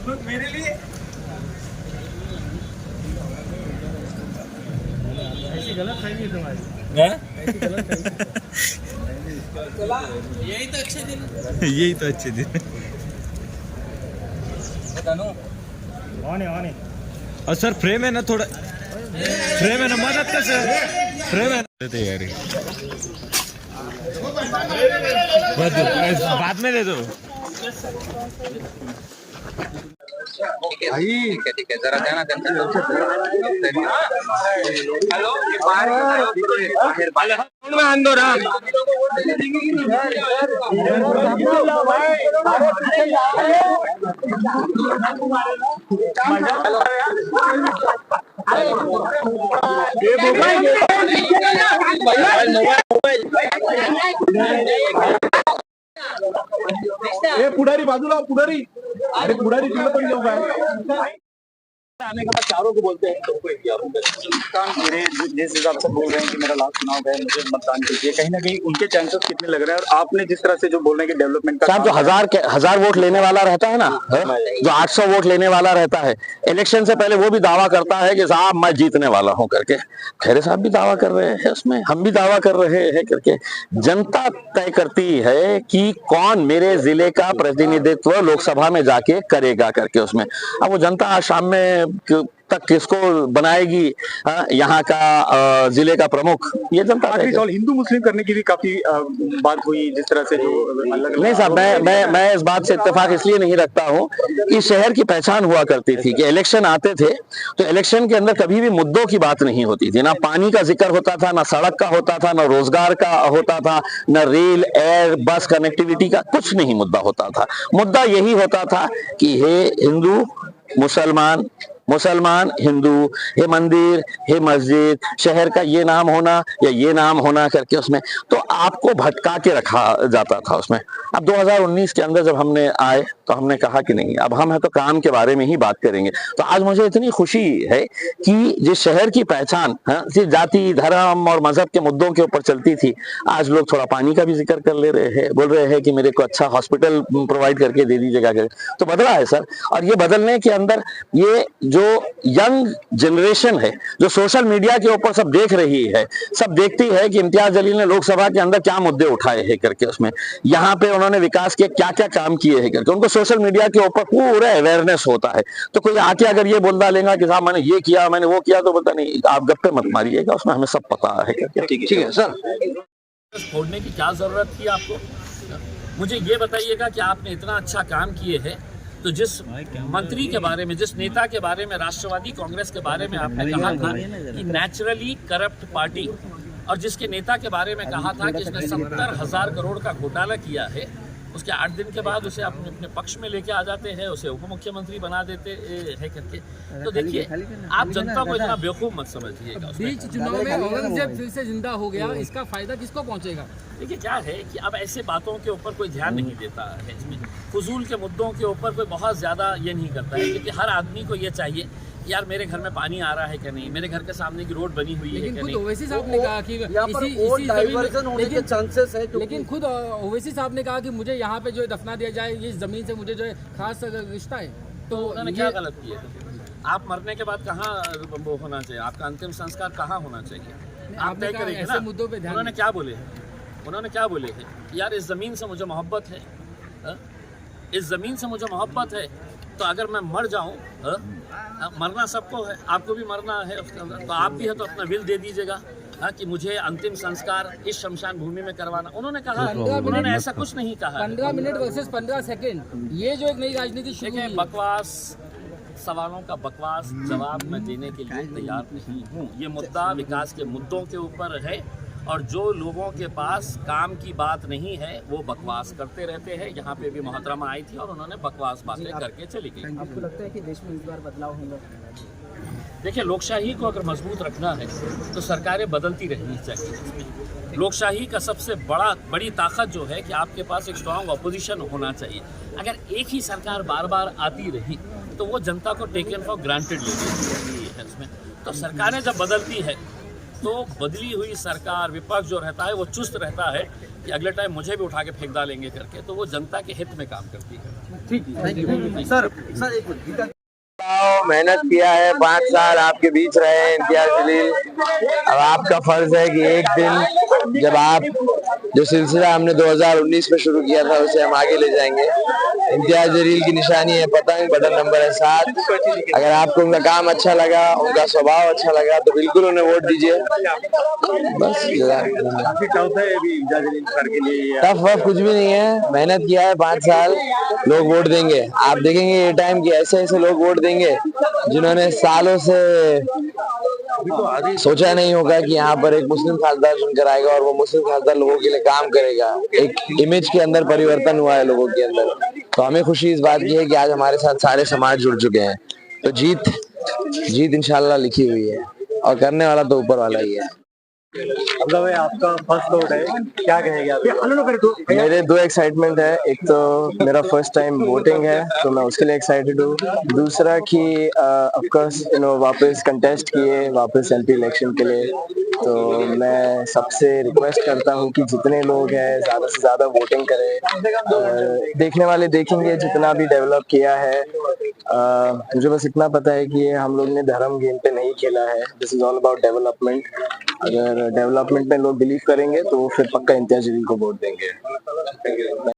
मेरे लिए ऐसी गलत है नहीं तुम्हारी, ऐसी गलत है। यही तो अच्छे दिन, यही तो अच्छे दिन। आने और सर फ्रेम है ना, थोड़ा फ्रेम है ना, मदद कर सर, फ्रेम है ना तैयारी बाद में दे दो। ठीक है जरा ध्यान हे पुढारी बाजूला, पुढारी, अरे पुढारी तिला पण घेऊ काय आने के बाद चारों को बोलते हैं सबको मतदान मेरे जिस हिसाब से बोल रहे हैं कि मेरा लास्ट चुनाव है, मुझे मतदान कीजिए, कहीं ना कहीं उनके चांसेस कितने लग रहे हैं। और आपने जिस तरह से जो बोल रहे हैं कि डेवलपमेंट का साहब, जो हजार वोट लेने वाला रहता है ना, जो 800 वोट लेने वाला रहता है, इलेक्शन से पहले वो भी दावा करता है कि साहब मैं जीतने वाला हूं करके। खैरे साहब भी दावा कर रहे हैं उसमें, हम भी दावा कर रहे हैं करके। जनता तय करती है कि कौन मेरे जिले का प्रतिनिधित्व लोकसभा में जाके करेगा करके उसमें। अब वो जनता आज शाम में तक किसको बनाएगी यहाँ का जिले का प्रमुख, ये जनता हिंदू मुस्लिम करने की भी काफी बात हुई, जिस तरह से जो नहीं साहब, मैं इस बात से इत्तेफाक इसलिए नहीं रखता हूँ कि शहर की पहचान हुआ करती थी कि इलेक्शन आते थे तो इलेक्शन के अंदर कभी भी मुद्दों की बात नहीं होती थी, ना पानी का जिक्र होता था, ना सड़क का होता था, ना रोजगार का होता था, ना रेल एयर बस कनेक्टिविटी का, कुछ नहीं मुद्दा होता था। मुद्दा यही होता था कि हे हिंदू मुसलमान, मुसलमान हिंदू, हे मंदिर, हे मस्जिद, शहर का ये नाम होना या ये नाम होना करके उसमें तो आपको भटका के रखा जाता था उसमें। अब 2019 के अंदर जब हमने आए तो हमने कहा कि नहीं, अब हम है तो काम के बारे में ही बात करेंगे। तो आज मुझे इतनी खुशी है कि जिस शहर की पहचान सिर्फ जाति धर्म और मजहब के मुद्दों के ऊपर चलती थी, आज लोग थोड़ा पानी का भी जिक्र कर ले रहे हैं, बोल रहे हैं कि मेरे को अच्छा हॉस्पिटल प्रोवाइड करके दे दीजिएगा। तो बदला है सर, और ये बदलने के अंदर ये जो यंग जनरेशन है जो सोशल मीडिया के ऊपर सब देख रही है, सब देखती है कि इम्तियाज जलील ने लोकसभा के अंदर क्या मुद्दे उठाए हैं करके उसमें, यहाँ पे उन्होंने विकास के क्या क्या काम किए हैं करके, उनको सोशल मीडिया के ऊपर पूरा अवेयरनेस होता है। तो कोई आके अगर ये बोल डालेगा कि साहब मैंने ये किया मैंने वो किया, तो पता नहीं, आप गप्पे मत मारिएगा, उसमें हमें सब पता है करके। ठीक है सर। छोड़ने की क्या जरूरत थी आपको? मुझे ये बताइएगा कि आपने इतना अच्छा काम किए हैं तो जिस मंत्री के बारे में, जिस नेता के बारे में, राष्ट्रवादी कांग्रेस के बारे में आपने कहा था कि नेचुरली करप्ट पार्टी, और जिसके नेता के बारे में कहा था कि इसने 70,000 करोड़ का घोटाला किया है, उसके 8 दिन के बाद उसे अपने पक्ष में लेके आ जाते हैं, उसे उप मुख्यमंत्री बना देते हैं करके। तो देखिए, आप जनता को इतना बेवकूफ मत समझिएगा। बीच चुनाव में औरंगजेब फिर से जिंदा हो गया, इसका फायदा किसको पहुंचेगा? देखिए क्या है कि अब ऐसे बातों के ऊपर कोई ध्यान नहीं देता है, इसमें फजूल के मुद्दों के ऊपर कोई बहुत ज़्यादा ये नहीं करता है, क्योंकि हर आदमी को ये चाहिए यार मेरे घर में पानी आ रहा है क्या नहीं, मेरे घर के सामने की रोड बनी हुई है क्या नहीं। ओवैसी साहब ने कहा कि इसी डाइवर्जन होने के चांसेस है, लेकिन खुद ओवैसी साहब ने कहा कि मुझे यहाँ पे जो दफना दिया जाए, ये जमीन से मुझे जो है खास रिश्ता है। तो उन्होंने क्या गलत किया? आप मरने के बाद कहाँ वो होना चाहिए, आपका अंतिम संस्कार कहाँ होना चाहिए, आप तय करेंगे ना। मुद्दों पे ध्यान उन्होंने क्या बोले हैं? उन्होंने क्या बोले हैं? यार इस ज़मीन से मुझे मोहब्बत है, इस ज़मीन से मुझे मोहब्बत है, तो अगर मैं मर जाऊं, मरना सबको है, आपको भी मरना है, तो आप भी है तो अपना विल दे दीजिएगा कि मुझे अंतिम संस्कार इस शमशान भूमि में करवाना। उन्होंने कहा, उन्होंने ऐसा कुछ नहीं कहा। 15 मिनट वर्सेस 15 सेकंड, ये जो एक नई राजनीति शुरू है। बकवास सवालों का बकवास जवाब मैं देने के लिए तैयार नहीं हूँ। ये मुद्दा विकास के मुद्दों के ऊपर है, और जो लोगों के पास काम की बात नहीं है वो बकवास करते रहते हैं। यहाँ पे भी मोहतरमा आई थी और उन्होंने बकवास बातें करके चली गई। आपको लगता है कि देश में इस बार बदलाव होगा? देखिए, लोकशाही को अगर मजबूत रखना है तो सरकारें बदलती रहनी चाहिए। लोकशाही का सबसे बड़ी ताकत जो है कि आपके पास एक स्ट्रांग अपोजिशन होना चाहिए। अगर एक ही सरकार बार बार आती रही तो वो जनता को टेकन फॉर ग्रांटेड लेती है इसमें। तो सरकारें जब बदलती है तो बदली हुई सरकार, विपक्ष जो रहता है वो चुस्त रहता है कि अगले टाइम मुझे भी उठा के फेंक डालेंगे करके, तो वो जनता के हित में काम करती है। मेहनत किया है, 5 साल आपके बीच रहे हैं इम्तियाज जलील। अब आपका फर्ज है कि एक दिन जब आप जो सिलसिला हमने 2019 में शुरू किया था उसे हम आगे ले जाएंगे। इम्तियाज जलील की निशानी है पतंग, बटन नंबर है 7। अगर आपको उनका काम अच्छा लगा, उनका स्वभाव अच्छा लगा तो बिल्कुल उन्हें वोट दीजिए। बस टफ वफ कुछ भी नहीं है, मेहनत किया है 5 साल, लोग वोट देंगे। आप देखेंगे ये टाइम की ऐसे ऐसे लोग वोट देंगे जिन्होंने सालों से सोचा नहीं होगा कि यहाँ पर एक मुस्लिम खासदार चुनकर आएगा और वो मुस्लिम खासदार लोगों के लिए काम करेगा। एक इमेज के अंदर परिवर्तन हुआ है लोगों के अंदर, तो हमें खुशी इस बात की है कि आज हमारे साथ सारे समाज जुड़ चुके हैं। तो जीत इंशाल्लाह लिखी हुई है और करने वाला तो ऊपर वाला ही है। भाई आपका फर्स्ट वोट है, क्या कहेंगे आप? मेरे 2 एक्साइटमेंट है। एक तो मेरा फर्स्ट टाइम वोटिंग है तो मैं उसके लिए एक्साइटेड हूँ। दूसरा कि ऑफ कोर्स वापस कंटेस्ट किए वापस एमपी इलेक्शन के लिए, तो मैं सबसे रिक्वेस्ट करता हूँ कि जितने लोग हैं ज़्यादा से ज़्यादा वोटिंग करें। देखने वाले देखेंगे जितना भी डेवलप किया है। मुझे बस इतना पता है कि हम लोग ने धर्म गेम पे नहीं खेला है। This is all about development. अगर डेवलपमेंट में लोग बिलीव करेंगे तो वो फिर पक्का इम्तियाज जलील को वोट देंगे।